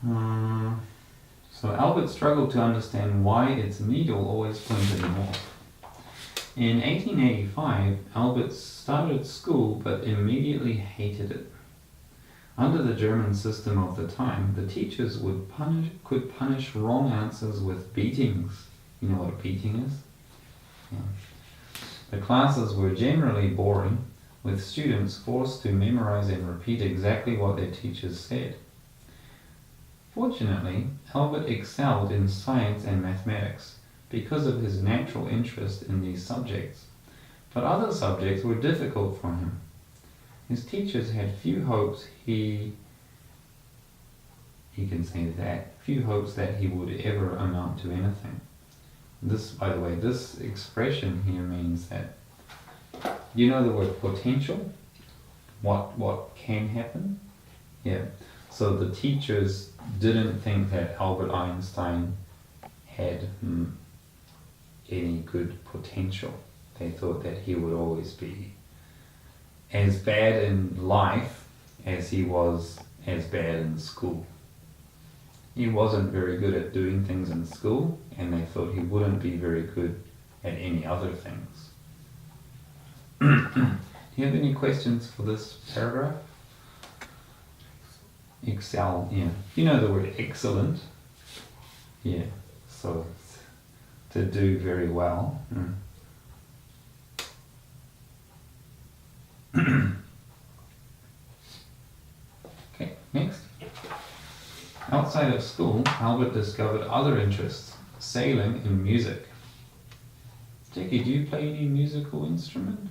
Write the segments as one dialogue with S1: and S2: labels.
S1: So Albert struggled to understand why its needle always pointed north. In 1885, Albert started school but immediately hated it. Under the German system of the time, the teachers could punish wrong answers with beatings. You know what a beating is? Yeah. The classes were generally boring, with students forced to memorize and repeat exactly what their teachers said. Fortunately, Albert excelled in science and mathematics because of his natural interest in these subjects, but other subjects were difficult for him. His teachers had few hopes few hopes that he would ever amount to anything. This, by the way, this expression here means that, you know the word potential? What can happen? Yeah. So the teachers didn't think that Albert Einstein had any good potential. They thought that he would always be as bad in life as he was as bad in school. He wasn't very good at doing things in school, and they thought he wouldn't be very good at any other things. Do you have any questions for this paragraph? Excel, yeah. You know the word excellent? Yeah, so it's to do very well. Okay, next. Outside of school, Albert discovered other interests, sailing and music. Jackie, do you play any musical instrument?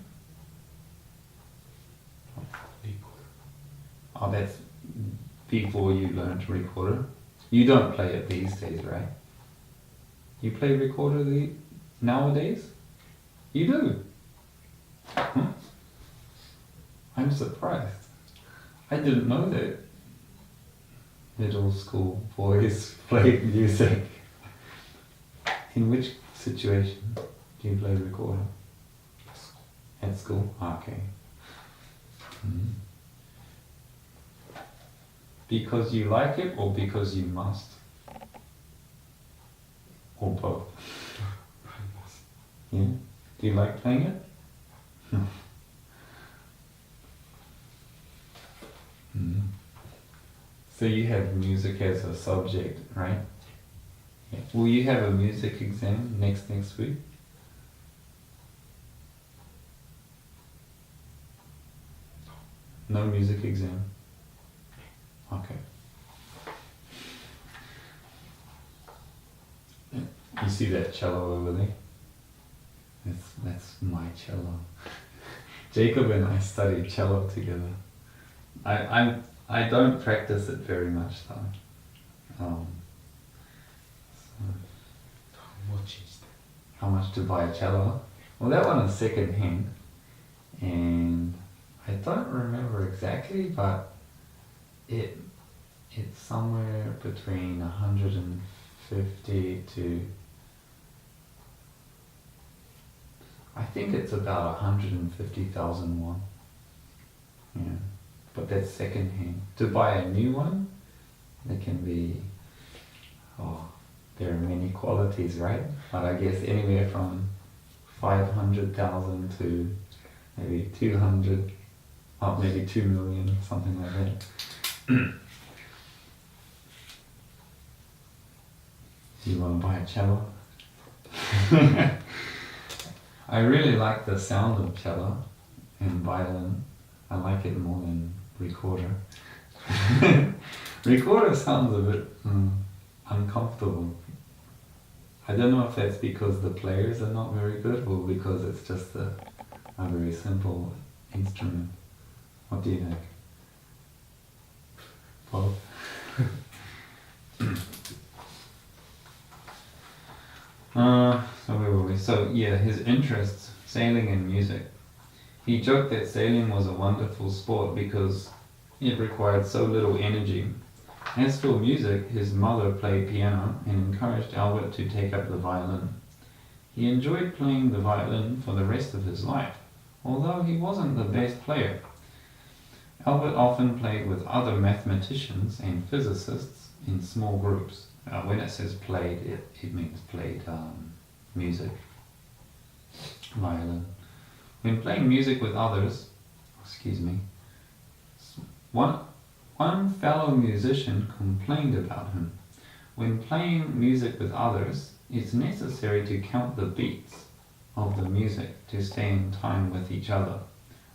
S1: Oh, that's before you learned recorder. You don't play it these days, right? You play recorder nowadays? You do? Huh? I'm surprised. I didn't know that middle school boys play music. In which situation do you play recorder? At school? Okay. Because you like it or because you must? Or both? Yeah? Do you like playing it? So you have music as a subject, right? Yeah. Will you have a music exam next week? No music exam? Okay. You see that cello over there? That's my cello. Jacob and I studied cello together. I don't practice it very much though. So how much to buy a cello? Well, that one is second hand, and I don't remember exactly, but it's somewhere between 150 to, I think it's about 150,000 won. Yeah, but that's second hand. To buy a new one, it can be, there are many qualities, right? But I guess anywhere from 500,000 to maybe 200, or maybe 2 million, something like that. Do you want to buy a cello? I really like the sound of cello and violin. I like it more than recorder. Recorder sounds a bit uncomfortable. I don't know if that's because the players are not very good or because it's just a very simple instrument. What do you think? Both? So where were we? So yeah, his interests, sailing and music. He joked that sailing was a wonderful sport because it required so little energy. As for music, his mother played piano and encouraged Albert to take up the violin. He enjoyed playing the violin for the rest of his life, although he wasn't the best player. Albert often played with other mathematicians and physicists in small groups. When it says played, it means played music, violin. When playing music with others, one fellow musician complained about him. When playing music with others, it's necessary to count the beats of the music to stay in time with each other.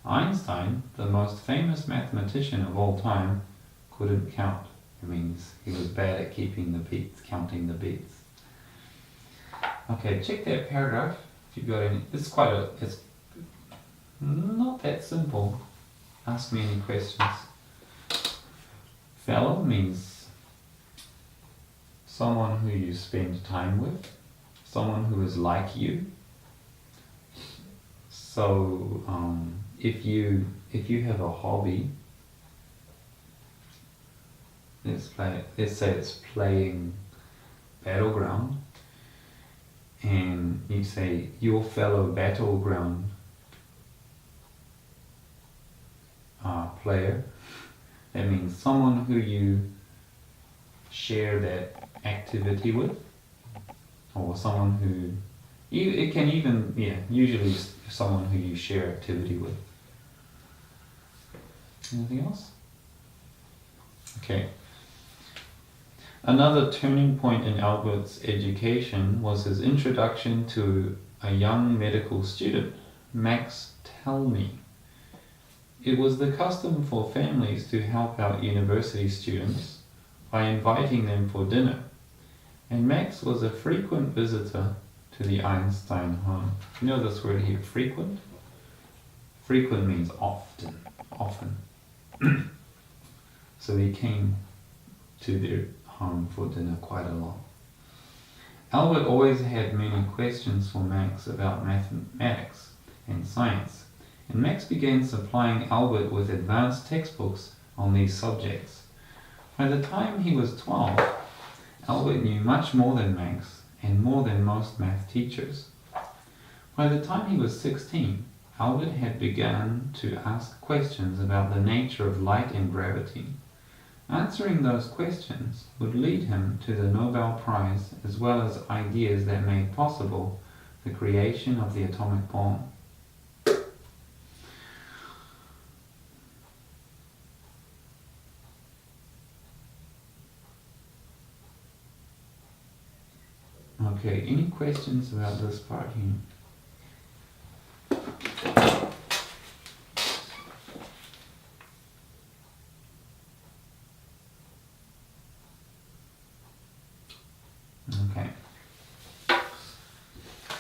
S1: Einstein, the most famous mathematician of all time, couldn't count. It means he was bad at keeping the beats, counting the beats. Okay, check that paragraph if you've got any. It's not that simple. Ask me any questions. Fellow means someone who you spend time with, someone who is like you. So if you have a hobby, let's say it's playing Battleground, and you say your fellow Battleground player, that means someone who you share that activity with, or someone who it can even usually someone who you share activity with. Anything else? Okay. Another turning point in Albert's education was his introduction to a young medical student, Max Talmy. It was the custom for families to help out university students by inviting them for dinner, and Max was a frequent visitor to the Einstein home. You know this word here, frequent? Frequent means often. So he came to their home for dinner quite a lot. Albert always had many questions for Max about mathematics and science, and Max began supplying Albert with advanced textbooks on these subjects. By the time he was 12, Albert knew much more than Max and more than most math teachers. By the time he was 16, Albert had begun to ask questions about the nature of light and gravity. Answering those questions would lead him to the Nobel Prize, as well as ideas that made possible the creation of the atomic bomb. Okay, any questions about this part here? Okay.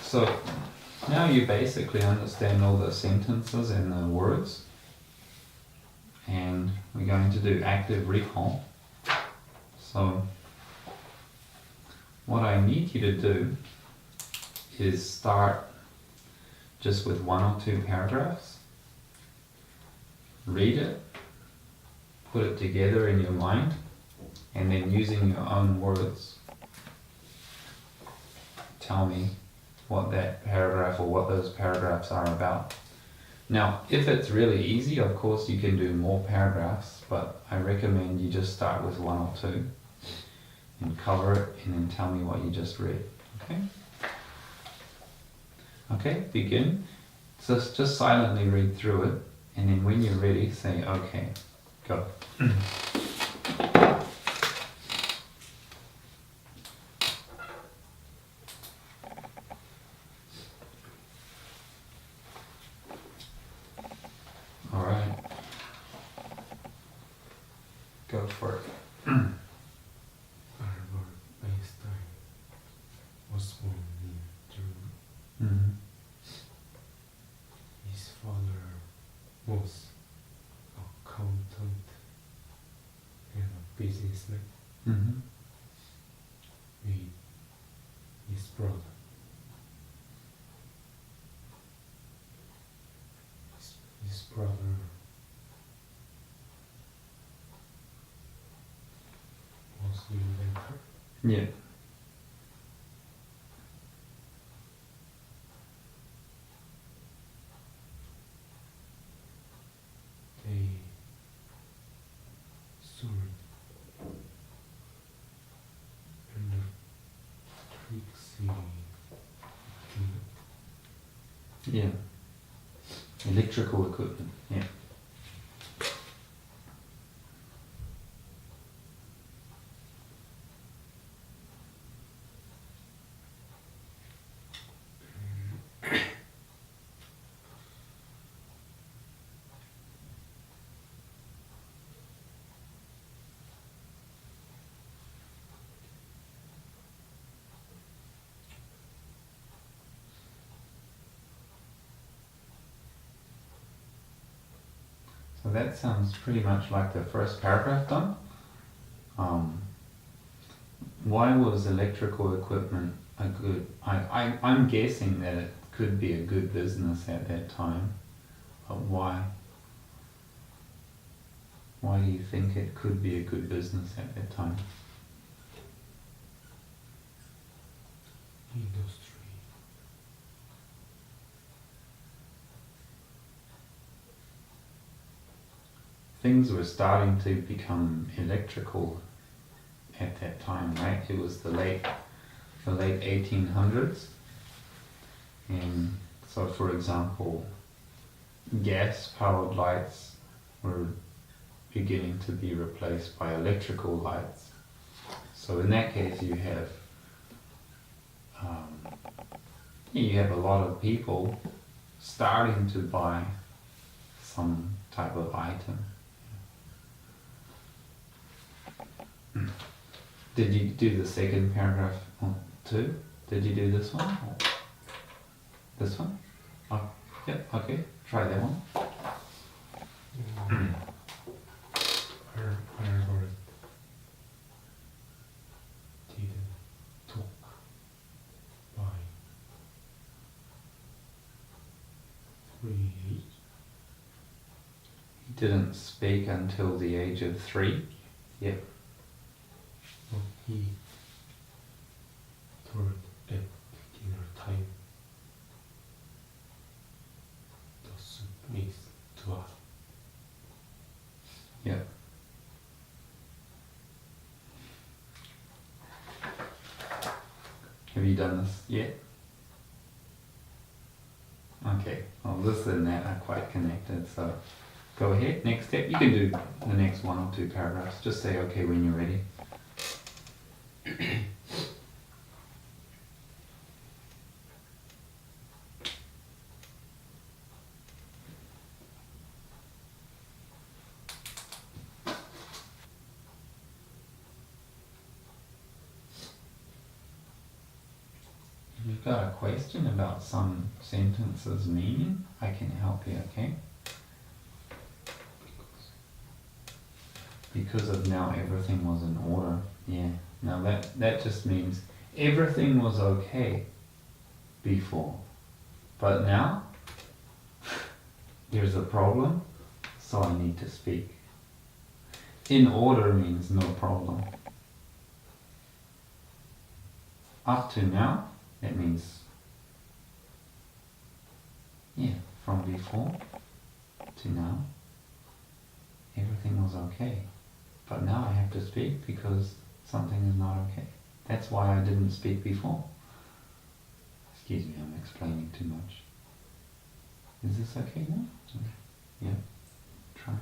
S1: So now you basically understand all the sentences and the words, and we're going to do active recall. So what I need you to do is start just with 1 or 2 paragraphs, read it, put it together in your mind, and then using your own words, tell me what that paragraph or what those paragraphs are about. Now, if it's really easy, of course you can do more paragraphs, but I recommend you just start with 1 or 2 and cover it, and then tell me what you just read. Okay? Okay, begin. So just silently read through it, and then when you're ready, say, okay, go. All right. Go for it.
S2: Albert Einstein was born in Germany.
S1: Mm-hmm.
S2: His father was an accountant and a businessman.
S1: Mm-hmm.
S2: With his brother. His brother was the inventor.
S1: Yeah.
S2: They the
S1: Yeah. Electrical equipment. Yeah. So that sounds pretty much like the first paragraph done. Why was electrical equipment a good... I'm guessing that it could be a good business at that time. But why? Why do you think it could be a good business at that time?
S2: industry.
S1: Things were starting to become electrical at that time, right? It was the late 1800s, and so, for example, gas-powered lights were beginning to be replaced by electrical lights. So in that case, you have a lot of people starting to buy some type of item. Did you do the second paragraph too? Did you do this one? Or this one? Oh, yep, okay, try that one.
S2: Herbert didn't talk by 3 age.
S1: He didn't speak until the age of 3. Yep.
S2: But he told at dinner time the soup is too hot.
S1: Yep. Have you done this yet? Okay, well this and that are quite connected, so go ahead, next step. You can do the next 1 or 2 paragraphs. Just say okay when you're ready. If you've got a question about some sentences meaning, I can help you, okay? Because of now everything was in order. Yeah. Now that just means everything was okay before. But now there's a problem, so I need to speak. In order means no problem. Up to now, that means, yeah, from before to now, everything was okay. But now I have to speak because something is not okay. That's why I didn't speak before. Excuse me, I'm explaining too much. Is this okay now? Yeah, try.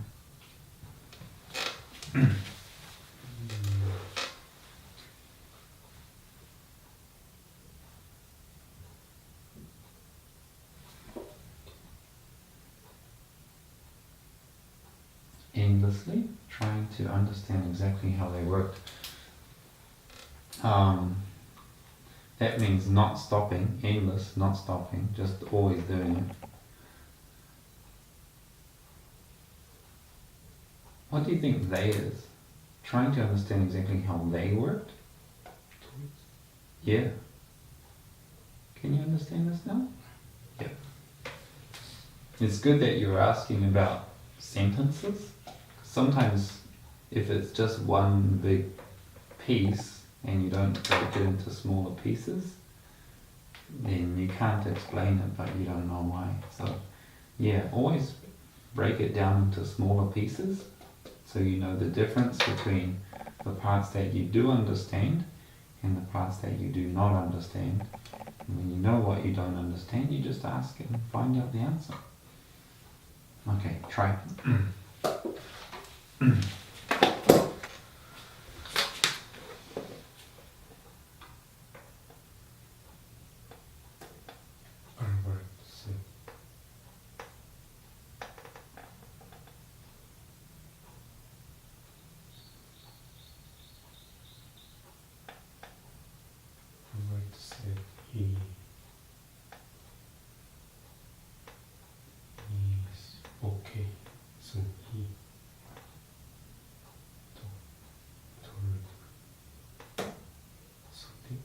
S1: Aimlessly, trying to understand exactly how they worked. That means not stopping, aimless, not stopping, just always doing it. What do you think they is? Trying to understand exactly how they worked? Yeah. Can you understand this now? Yeah. It's good that you're asking about sentences. Sometimes if it's just one big piece and you don't break it into smaller pieces, then you can't explain it, but you don't know why. So yeah, always break it down into smaller pieces so you know the difference between the parts that you do understand in the parts that you do not understand. And when you know what you don't understand, you just ask it and find out the answer. Okay, try.
S2: Albert said, Albert said he is okay. So he told something.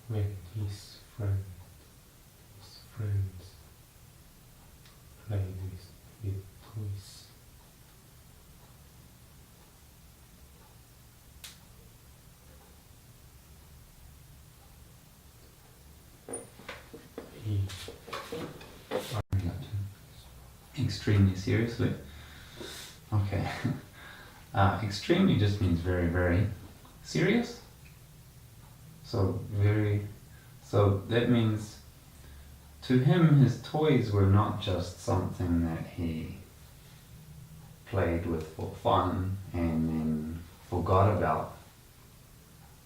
S2: When his friends played with toys, he
S1: Extremely seriously. Okay. Extremely just means very, very serious. So that means to him his toys were not just something that he played with for fun and then forgot about.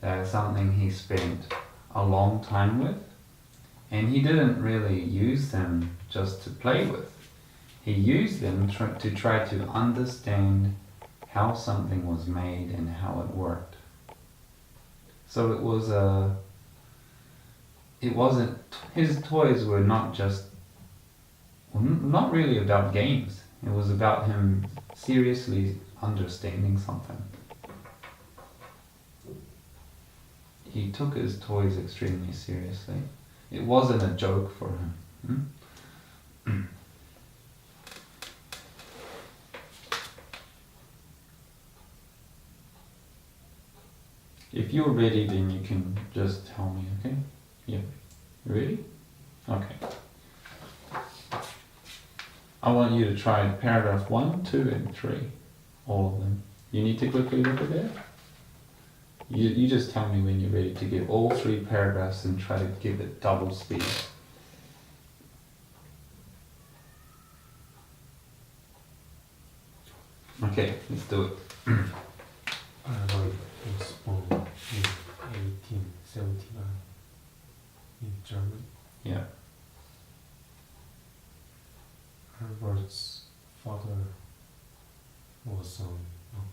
S1: They're something he spent a long time with, and he didn't really use them just to play with. He used them to try to understand how something was made and how it worked. So it wasn't, his toys were not really about games. It was about him seriously understanding something. He took his toys extremely seriously. It wasn't a joke for him. If you're ready, then you can just tell me, okay? Yeah. Ready? Okay. I want you to try paragraph 1, 2, and 3. All of them. You need to quickly look at that. You just tell me when you're ready to give all 3 paragraphs and try to give it double speed. Okay, let's do it.
S2: Albert was born in 1879 in Germany.
S1: Yeah.
S2: Albert's father was an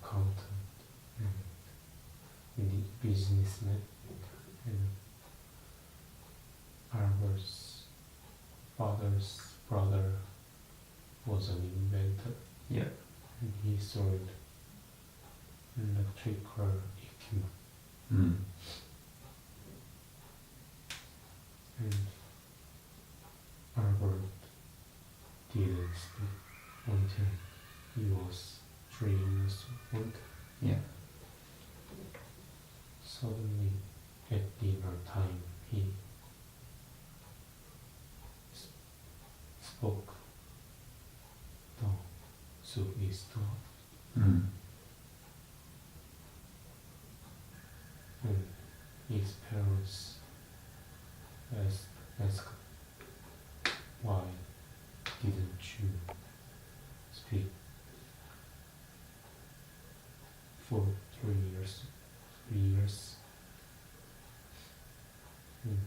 S2: accountant and businessman, and Albert's father's brother was an inventor.
S1: Yeah.
S2: And he sold electrical equipment.
S1: Mm.
S2: And Albert didn't speak until he was 3 years old.
S1: Yeah.
S2: Suddenly, at dinner time, he spoke. The soup is done.
S1: Mm.
S2: And his parents asked why didn't you speak for 3 years? 3 years. And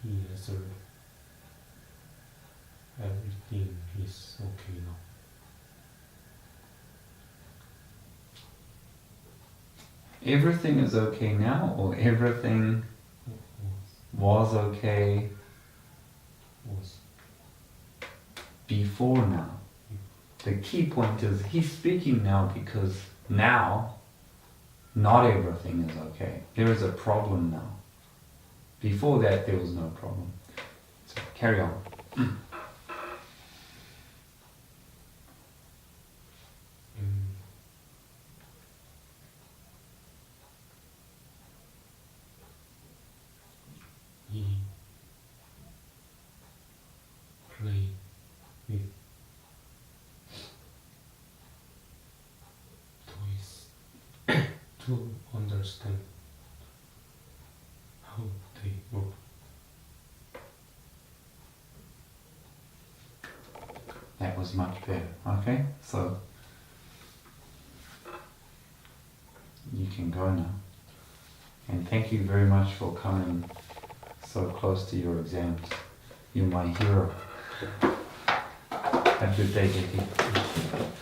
S2: he answered, everything is okay now.
S1: Everything is okay now, or everything was okay
S2: Was
S1: before now? The key point is he's speaking now because now not everything is okay. There is a problem now. Before that there was no problem. So carry on.
S2: he to understand how they move.
S1: That was much better. Okay, so you can go now. And thank you very much for coming so close to your exams. You're my hero. Have a good day, Jackie.